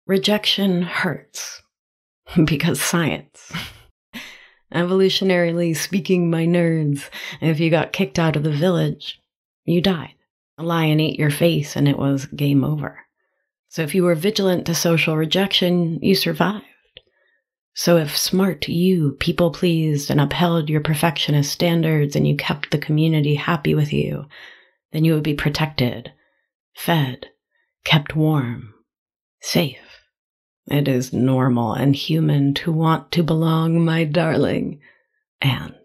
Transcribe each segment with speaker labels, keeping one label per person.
Speaker 1: Rejection hurts because science. Evolutionarily speaking, my nerds, if you got kicked out of the village, you died. A lion ate your face and it was game over. So if you were vigilant to social rejection, you survived. So if smart you people-pleased and upheld your perfectionist standards and you kept the community happy with you, then you would be protected, fed, kept warm, safe. It is normal and human to want to belong, my darling. And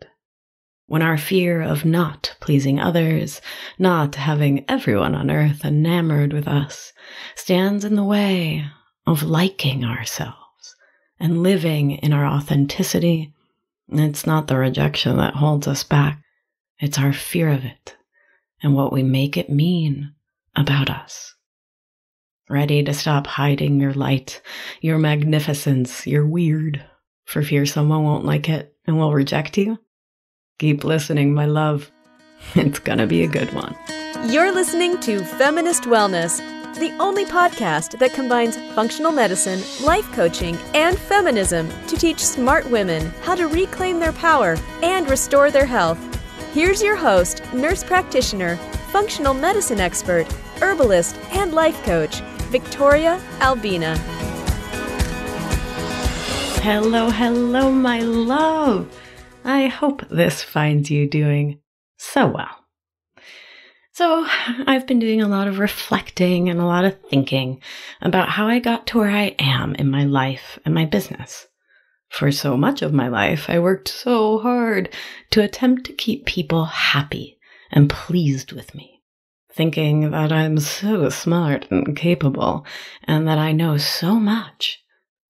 Speaker 1: when our fear of not pleasing others, not having everyone on earth enamored with us, stands in the way of liking ourselves and living in our authenticity, it's not the rejection that holds us back. It's our fear of it and what we make it mean about us. Ready to stop hiding your light, your magnificence, your weird, for fear someone won't like it and will reject you? Keep listening, my love. It's gonna be a good one.
Speaker 2: You're listening to Feminist Wellness, the only podcast that combines functional medicine, life coaching, and feminism to teach smart women how to reclaim their power and restore their health. Here's your host, nurse practitioner, functional medicine expert, herbalist, and life coach, Victoria Albina.
Speaker 1: Hello, my love. I hope this finds you doing so well. So I've been doing a lot of reflecting and a lot of thinking about how I got to where I am in my life and my business. For so much of my life, I worked so hard to attempt to keep people happy and pleased with me, thinking that I'm so smart and capable and that I know so much.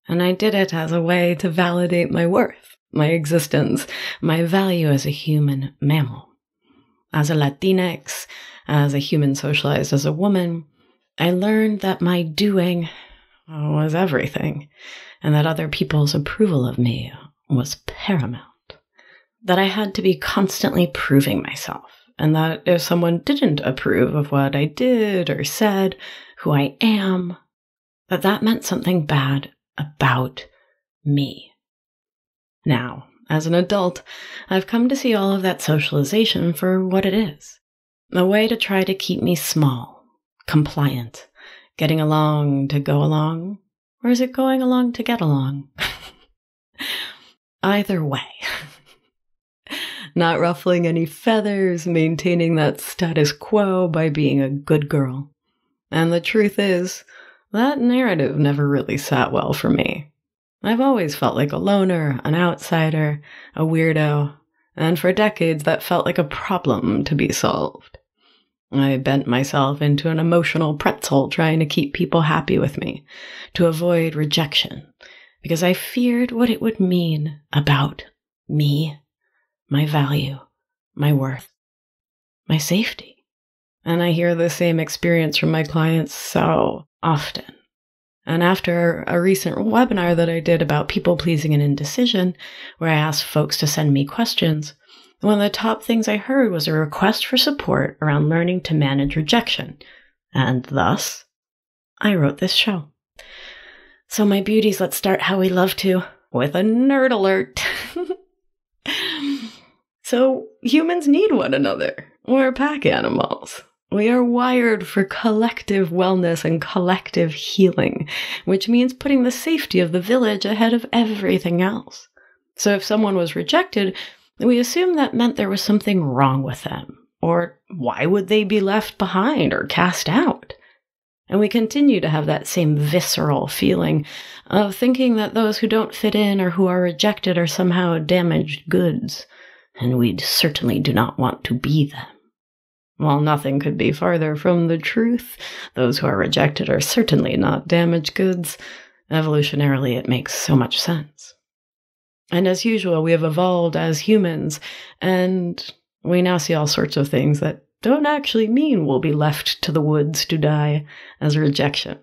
Speaker 1: And I did it as a way to validate my worth, my existence, my value as a human mammal. As a Latinx, as a human socialized as a woman, I learned that my doing was everything, and that other people's approval of me was paramount. That I had to be constantly proving myself, and that if someone didn't approve of what I did or said, who I am, that meant something bad about me. Now, as an adult, I've come to see all of that socialization for what it is. A way to try to keep me small, compliant, getting along to go along, or is it going along to get along? Either way. Not ruffling any feathers, maintaining that status quo by being a good girl. And the truth is, that narrative never really sat well for me. I've always felt like a loner, an outsider, a weirdo, and for decades that felt like a problem to be solved. I bent myself into an emotional pretzel trying to keep people happy with me, to avoid rejection, because I feared what it would mean about me, my value, my worth, my safety. And I hear the same experience from my clients so often. And after a recent webinar that I did about people-pleasing and indecision, where I asked folks to send me questions, one of the top things I heard was a request for support around learning to manage rejection. And thus, I wrote this show. So my beauties, let's start how we love to, with a nerd alert. So humans need one another. We're pack animals. We are wired for collective wellness and collective healing, which means putting the safety of the village ahead of everything else. So if someone was rejected, we assume that meant there was something wrong with them, or why would they be left behind or cast out? And we continue to have that same visceral feeling of thinking that those who don't fit in or who are rejected are somehow damaged goods, and we certainly do not want to be them. While nothing could be farther from the truth, those who are rejected are certainly not damaged goods. Evolutionarily, it makes so much sense. And as usual, we have evolved as humans, and we now see all sorts of things that don't actually mean we'll be left to the woods to die as rejection.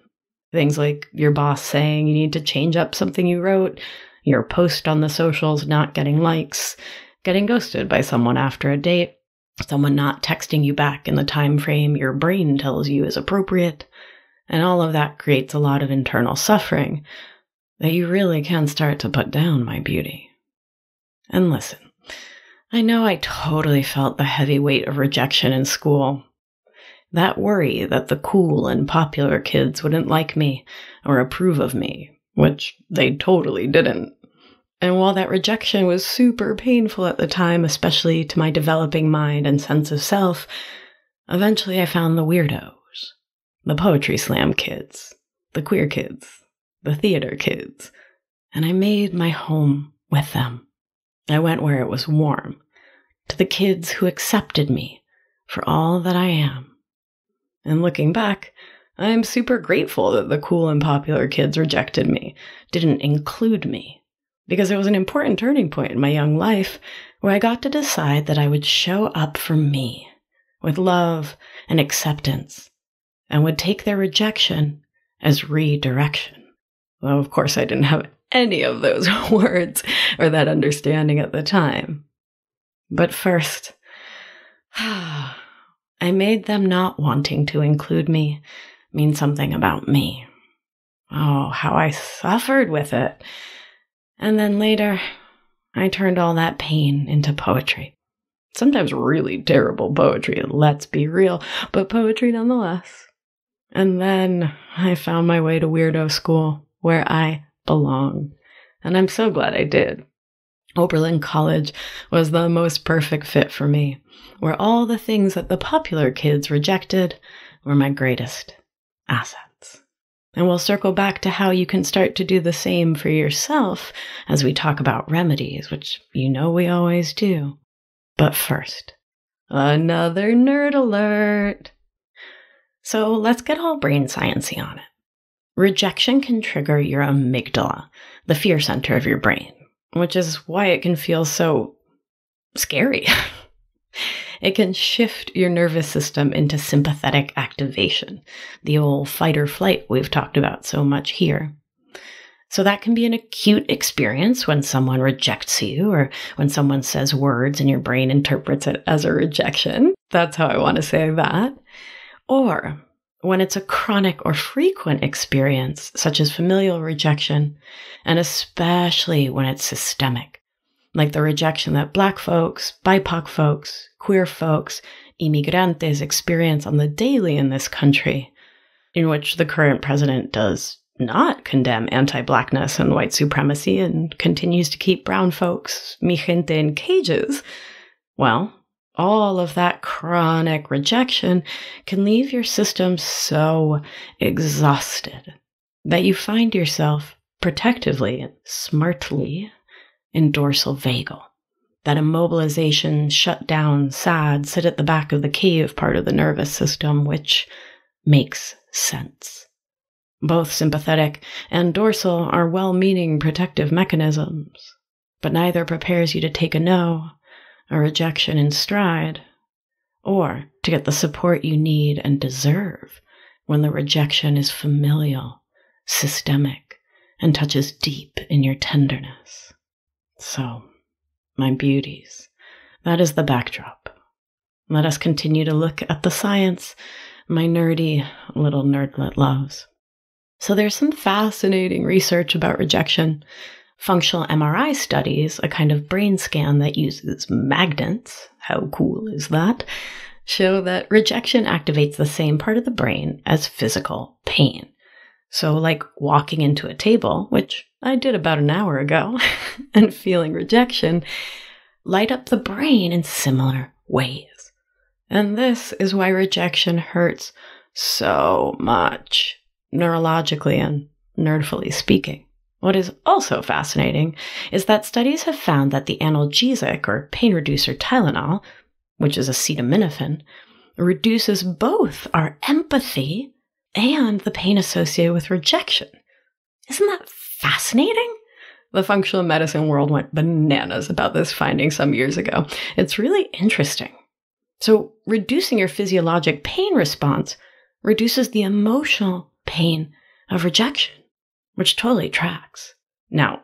Speaker 1: Things like your boss saying you need to change up something you wrote, your post on the socials not getting likes, getting ghosted by someone after a date, someone not texting you back in the time frame your brain tells you is appropriate, And all of that creates a lot of internal suffering that you really can start to put down, my beauty. And listen, I know I totally felt the heavy weight of rejection in school. That worry that the cool and popular kids wouldn't like me or approve of me, which they totally didn't. And while that rejection was super painful at the time, especially to my developing mind and sense of self, eventually I found the weirdos, the poetry slam kids, the queer kids, the theater kids, and I made my home with them. I went where it was warm, to the kids who accepted me for all that I am. And looking back, I am super grateful that the cool and popular kids rejected me, didn't include me, because it was an important turning point in my young life where I got to decide that I would show up for me with love and acceptance and would take their rejection as redirection. Well, of course, I didn't have any of those words or that understanding at the time. But first, I made them not wanting to include me mean something about me. Oh, how I suffered with it. And then later, I turned all that pain into poetry. Sometimes really terrible poetry, let's be real, but poetry nonetheless. And then I found my way to weirdo school, where I belong. And I'm so glad I did. Oberlin College was the most perfect fit for me, where all the things that the popular kids rejected were my greatest assets. And we'll circle back to how you can start to do the same for yourself as we talk about remedies, which you know we always do. But first, another nerd alert. So let's get all brain sciencey on it. Rejection can trigger your amygdala, the fear center of your brain, which is why it can feel so scary. It can shift your nervous system into sympathetic activation, the old fight or flight we've talked about so much here. So that can be an acute experience when someone rejects you or when someone says words and your brain interprets it as a rejection. That's how I want to say that. Or when it's a chronic or frequent experience, such as familial rejection, and especially when it's systemic, like the rejection that Black folks, BIPOC folks, queer folks, inmigrantes experience on the daily in this country, in which the current president does not condemn anti-Blackness and white supremacy and continues to keep brown folks, mi gente, in cages. Well, all of that chronic rejection can leave your system so exhausted that you find yourself protectively and smartly in dorsal vagal. That immobilization, shut down, sad, sit at the back of the cave part of the nervous system, which makes sense. Both sympathetic and dorsal are well-meaning protective mechanisms, but neither prepares you to take a no, a rejection in stride, or to get the support you need and deserve when the rejection is familial, systemic, and touches deep in your tenderness. So, my beauties, that is the backdrop. Let us continue to look at the science, my nerdy little nerdlet loves. So there's some fascinating research about rejection. Functional MRI studies, a kind of brain scan that uses magnets, how cool is that, show that rejection activates the same part of the brain as physical pain. So like walking into a table, which I did about an hour ago, and feeling rejection, light up the brain in similar ways. And this is why rejection hurts so much, neurologically and nerdfully speaking. What is also fascinating is that studies have found that the analgesic or pain reducer Tylenol, which is acetaminophen, reduces both our empathy and the pain associated with rejection. Isn't that fascinating? The functional medicine world went bananas about this finding some years ago. It's really interesting. So reducing your physiologic pain response reduces the emotional pain of rejection, which totally tracks. Now,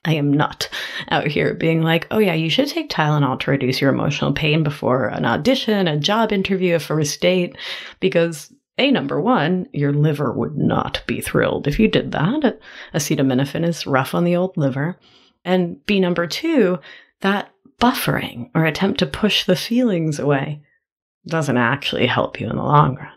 Speaker 1: I am not out here being like, oh yeah, you should take Tylenol to reduce your emotional pain before an audition, a job interview, a first date, because Number one, your liver would not be thrilled if you did that. Acetaminophen is rough on the old liver. And B, number two, that buffering or attempt to push the feelings away doesn't actually help you in the long run.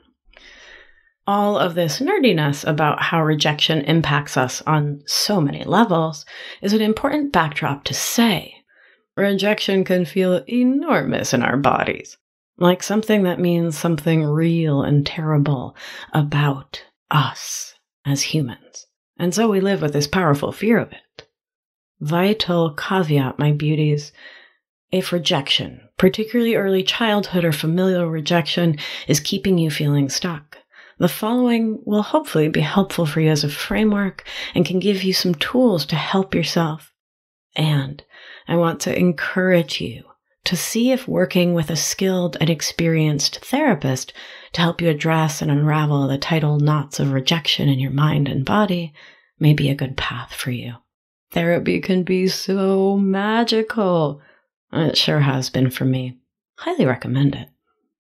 Speaker 1: All of this nerdiness about how rejection impacts us on so many levels is an important backdrop to say. Rejection can feel enormous in our bodies, like something that means something real and terrible about us as humans. And so we live with this powerful fear of it. Vital caveat, my beauties. If rejection, particularly early childhood or familial rejection, is keeping you feeling stuck, the following will hopefully be helpful for you as a framework and can give you some tools to help yourself. And I want to encourage you to see if working with a skilled and experienced therapist to help you address and unravel the tidal knots of rejection in your mind and body may be a good path for you. Therapy can be so magical. It sure has been for me. Highly recommend it.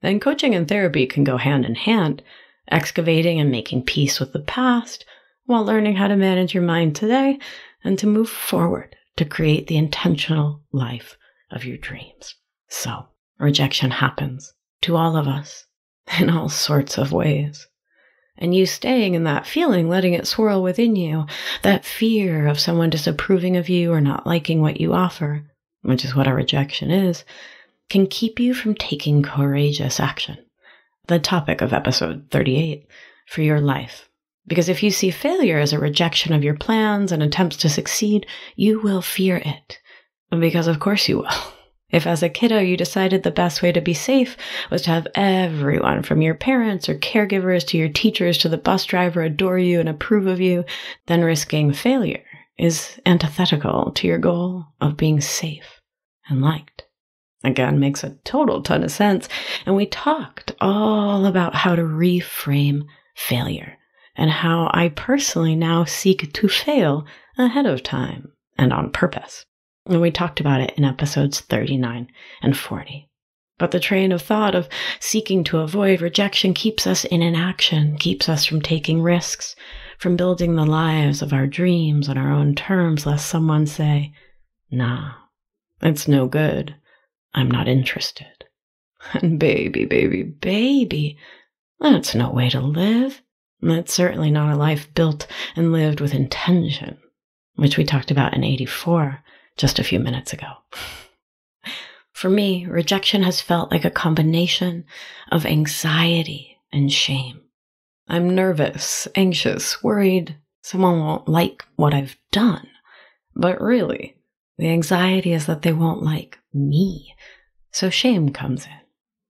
Speaker 1: And coaching and therapy can go hand in hand, excavating and making peace with the past while learning how to manage your mind today and to move forward to create the intentional life of your dreams. So, rejection happens to all of us in all sorts of ways. And you staying in that feeling, letting it swirl within you, that fear of someone disapproving of you or not liking what you offer, which is what a rejection is, can keep you from taking courageous action. The topic of episode 38 for your life. Because if you see failure as a rejection of your plans and attempts to succeed, you will fear it. Because of course you will. If as a kiddo you decided the best way to be safe was to have everyone from your parents or caregivers to your teachers to the bus driver adore you and approve of you, then risking failure is antithetical to your goal of being safe and liked. Again, makes a total ton of sense. And we talked all about how to reframe failure and how I personally now seek to fail ahead of time and on purpose. And we talked about it in episodes 39 and 40. But the train of thought of seeking to avoid rejection keeps us in inaction, keeps us from taking risks, from building the lives of our dreams on our own terms, lest someone say, "Nah, it's no good. I'm not interested." And baby, that's no way to live. That's certainly not a life built and lived with intention, which we talked about in 84 just a few minutes ago. For me, rejection has felt like a combination of anxiety and shame. I'm nervous, anxious, worried someone won't like what I've done. But really, the anxiety is that they won't like me. So shame comes in.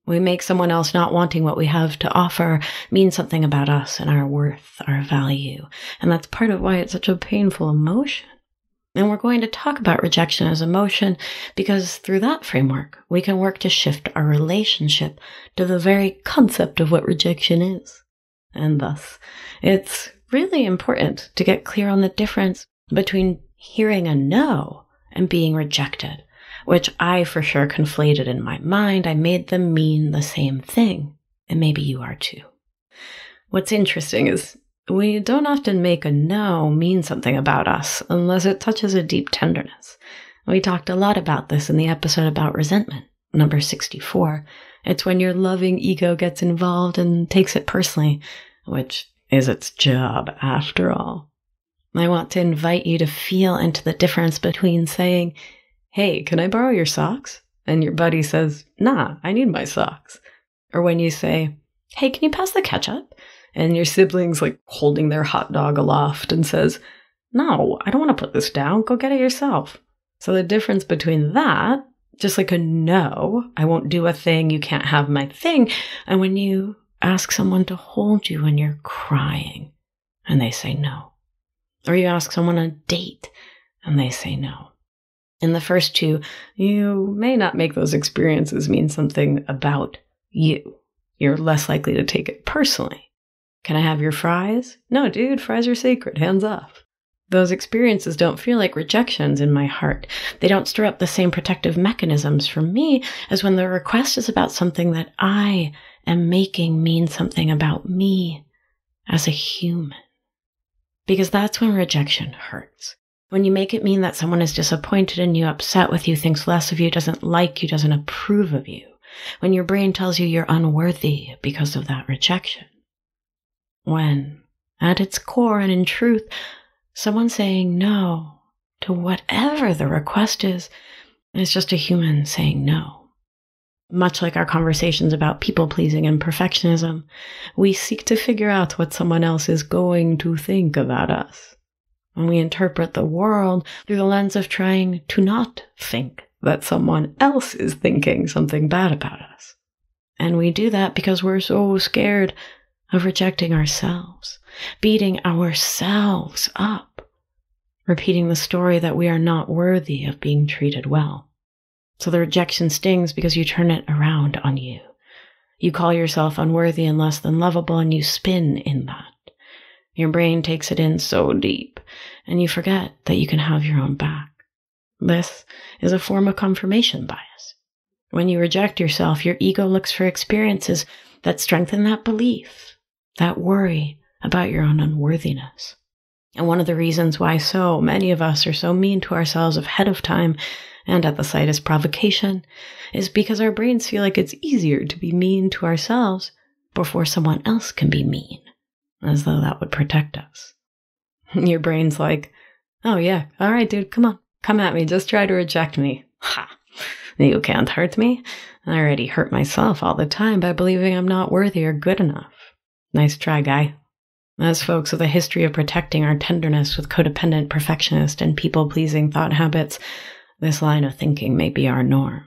Speaker 1: We make someone else not wanting what we have to offer mean something about us and our worth, our value. And that's part of why it's such a painful emotion. And we're going to talk about rejection as emotion because through that framework, we can work to shift our relationship to the very concept of what rejection is. And thus, it's really important to get clear on the difference between hearing a no and being rejected, which I for sure conflated in my mind. I made them mean the same thing, and maybe you are too. What's interesting is we don't often make a no mean something about us unless it touches a deep tenderness. We talked a lot about this in the episode about resentment, number 64. It's when your loving ego gets involved and takes it personally, which is its job after all. I want to invite you to feel into the difference between saying, "Hey, can I borrow your socks?" and your buddy says, "Nah, I need my socks." Or when you say, "Hey, can you pass the ketchup?" and your sibling's like holding their hot dog aloft and says, "No, I don't want to put this down. Go get it yourself." So the difference between that, just like a no, I won't do a thing, you can't have my thing, and when you ask someone to hold you when you're crying and they say no. Or you ask someone on a date and they say no. In the first two, you may not make those experiences mean something about you. You're less likely to take it personally. "Can I have your fries?" "No, dude, fries are sacred. Hands off." Those experiences don't feel like rejections in my heart. They don't stir up the same protective mechanisms for me as when the request is about something that I am making mean something about me as a human. Because that's when rejection hurts. When you make it mean that someone is disappointed in you, upset with you, thinks less of you, doesn't like you, doesn't approve of you. When your brain tells you you're unworthy because of that rejection. When, at its core and in truth, someone saying no to whatever the request is just a human saying no. Much like our conversations about people-pleasing and perfectionism, we seek to figure out what someone else is going to think about us. And we interpret the world through the lens of trying to not think that someone else is thinking something bad about us. And we do that because we're so scared of rejecting ourselves, beating ourselves up, repeating the story that we are not worthy of being treated well. So the rejection stings because you turn it around on you. You call yourself unworthy and less than lovable, and you spin in that. Your brain takes it in so deep, and you forget that you can have your own back. This is a form of confirmation bias. When you reject yourself, your ego looks for experiences that strengthen that belief, that worry about your own unworthiness. And one of the reasons why so many of us are so mean to ourselves ahead of time and at the slightest provocation is because our brains feel like it's easier to be mean to ourselves before someone else can be mean, as though that would protect us. Your brain's like, oh yeah, all right, dude, come on, come at me, just try to reject me. Ha! You can't hurt me. I already hurt myself all the time by believing I'm not worthy or good enough. Nice try, guy. As folks with a history of protecting our tenderness with codependent, perfectionist, and people-pleasing thought habits, this line of thinking may be our norm.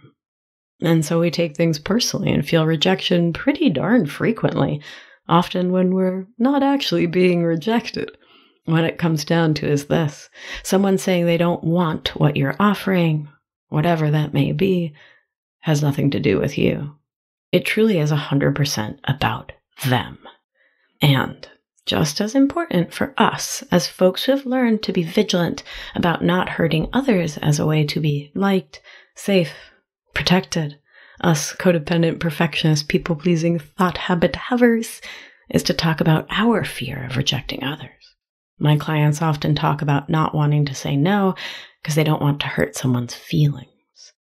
Speaker 1: And so we take things personally and feel rejection pretty darn frequently, often when we're not actually being rejected. What it comes down to is this: someone saying they don't want what you're offering, whatever that may be, has nothing to do with you. It truly is 100% about them. And just as important for us as folks who have learned to be vigilant about not hurting others as a way to be liked, safe, protected, us codependent, perfectionist, people-pleasing thought habit havers, is to talk about our fear of rejecting others. My clients often talk about not wanting to say no because they don't want to hurt someone's feelings,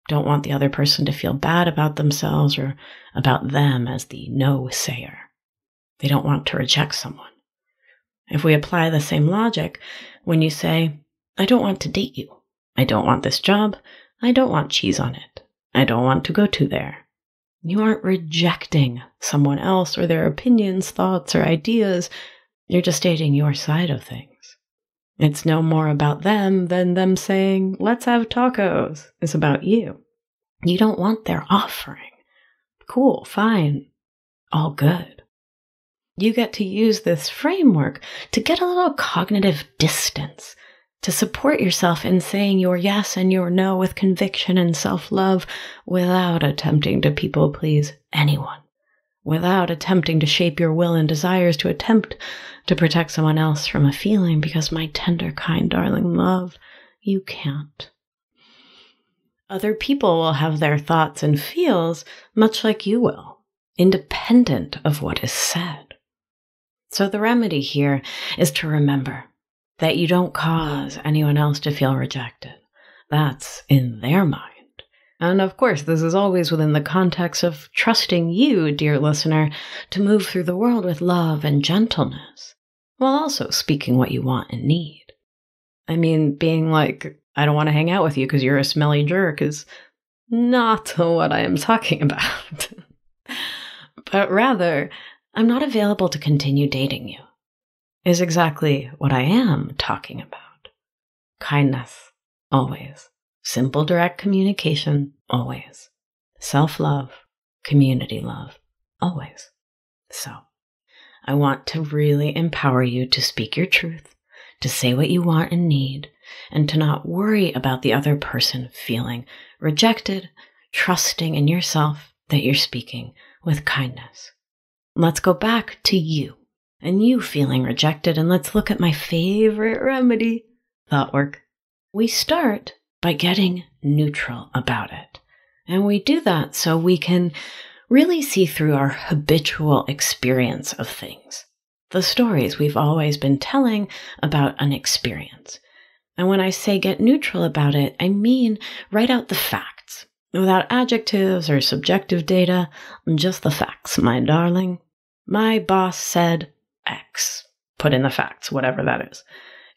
Speaker 1: don't want the other person to feel bad about themselves or about them as the no-sayer. They don't want to reject someone. If we apply the same logic, when you say, I don't want to date you, I don't want this job, I don't want cheese on it, I don't want to go to there, you aren't rejecting someone else or their opinions, thoughts, or ideas. You're just stating your side of things. It's no more about them than them saying, let's have tacos. It's about you. You don't want their offering. Cool, fine, all good. You get to use this framework to get a little cognitive distance, to support yourself in saying your yes and your no with conviction and self-love without attempting to people please anyone, without attempting to shape your will and desires to attempt to protect someone else from a feeling, because my tender, kind, darling love, you can't. Other people will have their thoughts and feels much like you will, independent of what is said. So the remedy here is to remember that you don't cause anyone else to feel rejected. That's in their mind. And of course, this is always within the context of trusting you, dear listener, to move through the world with love and gentleness, while also speaking what you want and need. I mean, being like, I don't want to hang out with you because you're a smelly jerk is not what I am talking about. But rather, I'm not available to continue dating you, is exactly what I am talking about. Kindness, always. Simple, direct communication, always. Self-love, community love, always. So, I want to really empower you to speak your truth, to say what you want and need, and to not worry about the other person feeling rejected, trusting in yourself that you're speaking with kindness. Let's go back to you and you feeling rejected, and let's look at my favorite remedy, thought work. We start by getting neutral about it. And we do that so we can really see through our habitual experience of things, the stories we've always been telling about an experience. And when I say get neutral about it, I mean write out the facts, without adjectives or subjective data, just the facts, my darling. My boss said X. Put in the facts, whatever that is.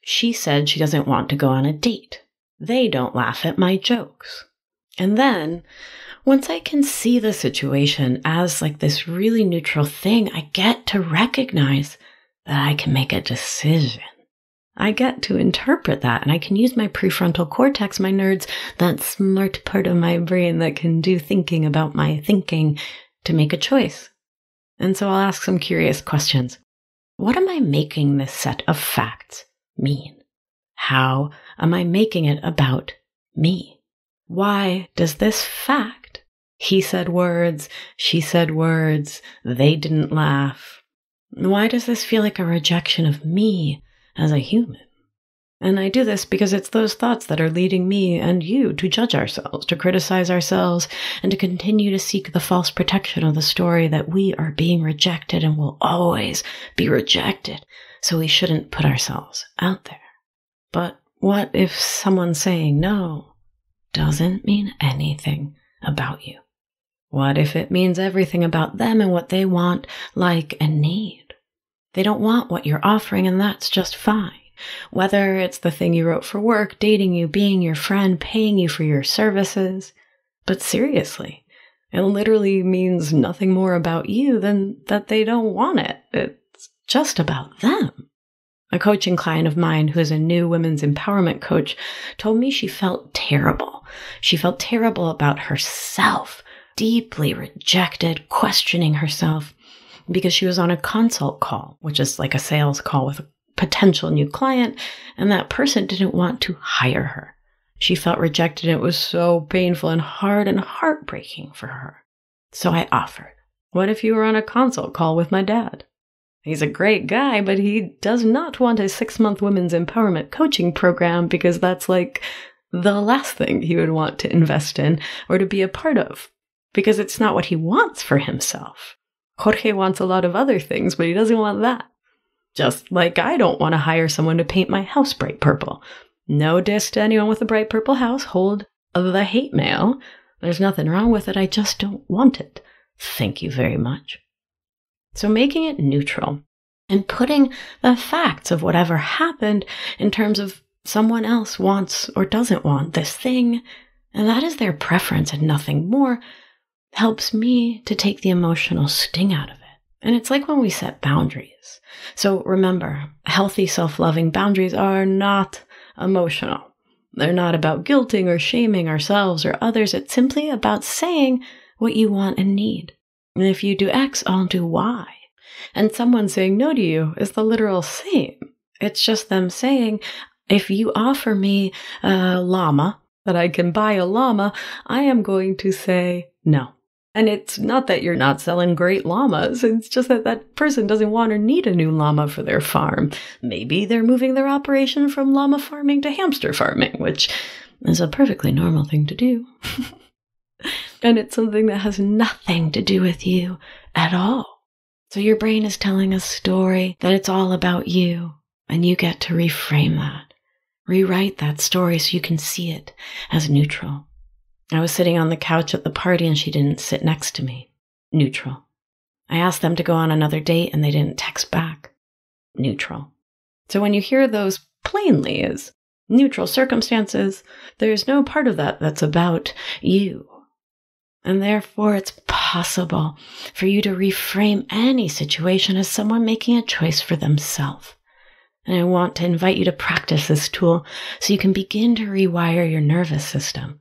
Speaker 1: She said she doesn't want to go on a date. They don't laugh at my jokes. And then, once I can see the situation as like this really neutral thing, I get to recognize that I can make a decision. I get to interpret that, and I can use my prefrontal cortex, my nerds, that smart part of my brain that can do thinking about my thinking, to make a choice. And so I'll ask some curious questions. What am I making this set of facts mean? How am I making it about me? Why does this fact, he said words, she said words, they didn't laugh, why does this feel like a rejection of me as a human? And I do this because it's those thoughts that are leading me and you to judge ourselves, to criticize ourselves, and to continue to seek the false protection of the story that we are being rejected and will always be rejected, so we shouldn't put ourselves out there. But what if someone saying no doesn't mean anything about you? What if it means everything about them and what they want, like, and need? They don't want what you're offering, and that's just fine. Whether it's the thing you wrote for work, dating you, being your friend, paying you for your services. But seriously, it literally means nothing more about you than that they don't want it. It's just about them. A coaching client of mine who is a new women's empowerment coach told me she felt terrible. She felt terrible about herself, deeply rejected, questioning herself, because she was on a consult call, which is like a sales call with a potential new client, and that person didn't want to hire her. She felt rejected, and it was so painful and hard and heartbreaking for her. So I offered, what if you were on a consult call with my dad? He's a great guy, but he does not want a 6-month women's empowerment coaching program because that's like the last thing he would want to invest in or to be a part of, because it's not what he wants for himself. Jorge wants a lot of other things, but he doesn't want that. Just like I don't want to hire someone to paint my house bright purple. No diss to anyone with a bright purple house. Hold the hate mail. There's nothing wrong with it. I just don't want it. Thank you very much. So making it neutral and putting the facts of whatever happened in terms of someone else wants or doesn't want this thing, and that is their preference and nothing more, helps me to take the emotional sting out of it. And it's like when we set boundaries. So remember, healthy self-loving boundaries are not emotional. They're not about guilting or shaming ourselves or others. It's simply about saying what you want and need. And if you do X, I'll do Y. And someone saying no to you is the literal same. It's just them saying, if you offer me a llama, that I can buy a llama, I am going to say no. And it's not that you're not selling great llamas. It's just that that person doesn't want or need a new llama for their farm. Maybe they're moving their operation from llama farming to hamster farming, which is a perfectly normal thing to do. And it's something that has nothing to do with you at all. So your brain is telling a story that it's all about you, and you get to reframe that. Rewrite that story so you can see it as neutral. I was sitting on the couch at the party and she didn't sit next to me. Neutral. I asked them to go on another date and they didn't text back. Neutral. So when you hear those plainly as neutral circumstances, there's no part of that that's about you. And therefore it's possible for you to reframe any situation as someone making a choice for themselves. And I want to invite you to practice this tool so you can begin to rewire your nervous system.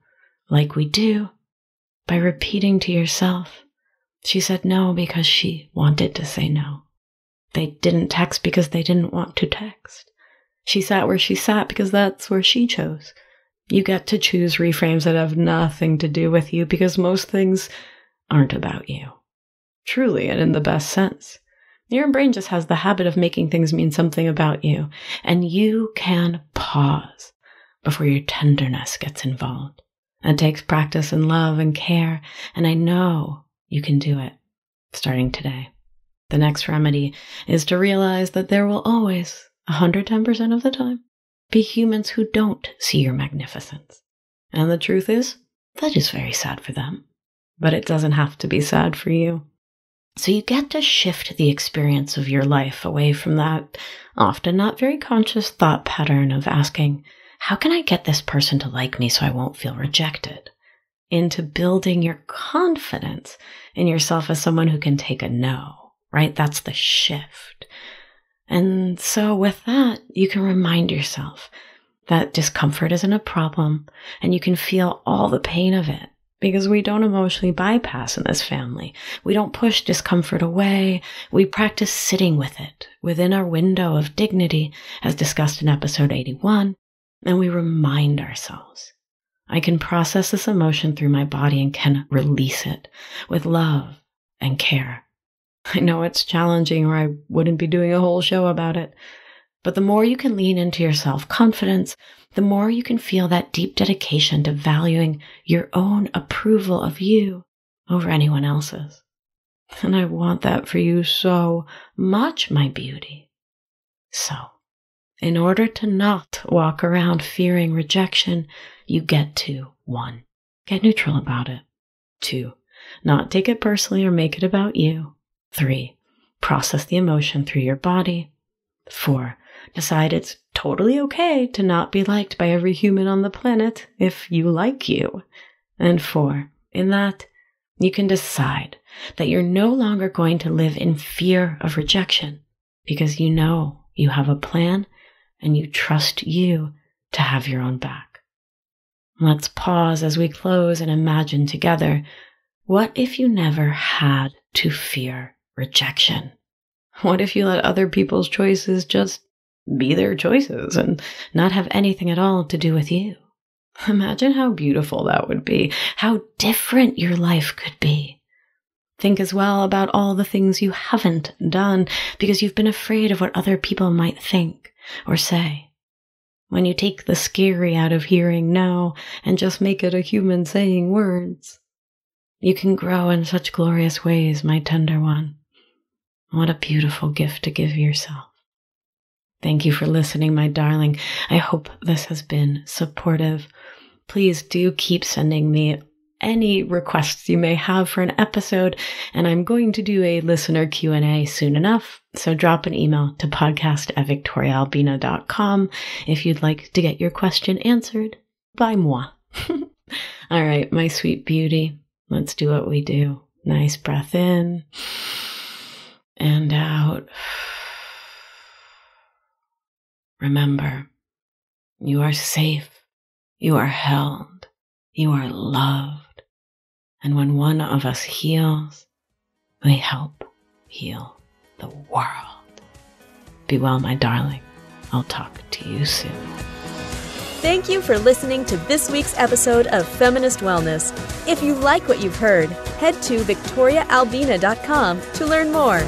Speaker 1: Like we do, by repeating to yourself, she said no because she wanted to say no. They didn't text because they didn't want to text. She sat where she sat because that's where she chose. You get to choose reframes that have nothing to do with you because most things aren't about you. Truly, and in the best sense. Your brain just has the habit of making things mean something about you, and you can pause before your tenderness gets involved. It takes practice and love and care, and I know You can do it, starting today. The next remedy is to realize that there will always, 110% of the time, be humans who don't see your magnificence. And the truth is, that is very sad for them. But it doesn't have to be sad for you. So you get to shift the experience of your life away from that often not very conscious thought pattern of asking, how can I get this person to like me so I won't feel rejected? Into building your confidence in yourself as someone who can take a no, right? That's the shift. And so with that, you can remind yourself that discomfort isn't a problem and you can feel all the pain of it. Because we don't emotionally bypass in this family. We don't push discomfort away. We practice sitting with it within our window of dignity, as discussed in episode 81, and we remind ourselves, I can process this emotion through my body and can release it with love and care. I know it's challenging or I wouldn't be doing a whole show about it, but the more you can lean into your self-confidence, the more you can feel that deep dedication to valuing your own approval of you over anyone else's. And I want that for you so much, my beauty. So, in order to not walk around fearing rejection, you get to 1. Get neutral about it. 2. Not take it personally or make it about you. 3. Process the emotion through your body. 4. Decide it's totally okay to not be liked by every human on the planet if you like you. And 4, in that, you can decide that you're no longer going to live in fear of rejection because you know you have a plan and you trust you to have your own back. Let's pause as we close and imagine together, what if you never had to fear rejection? What if you let other people's choices just be their choices and not have anything at all to do with you? Imagine how beautiful that would be, how different your life could be. Think as well about all the things you haven't done because you've been afraid of what other people might think or say. When you take the scary out of hearing no and just make it a human saying words, you can grow in such glorious ways, my tender one. What a beautiful gift to give yourself. Thank you for listening, my darling. I hope this has been supportive. Please do keep sending me any requests you may have for an episode, and I'm going to do a listener Q&A soon enough, so drop an email to podcast@victoriaalbina.com if you'd like to get your question answered by moi. All right, my sweet beauty, let's do what we do. Nice breath in and out. Remember, you are safe, you are held, you are loved, and when one of us heals, we help heal the world. Be well, my darling. I'll talk to you soon.
Speaker 2: Thank you for listening to this week's episode of Feminist Wellness. If you like what you've heard, head to victoriaalbina.com to learn more.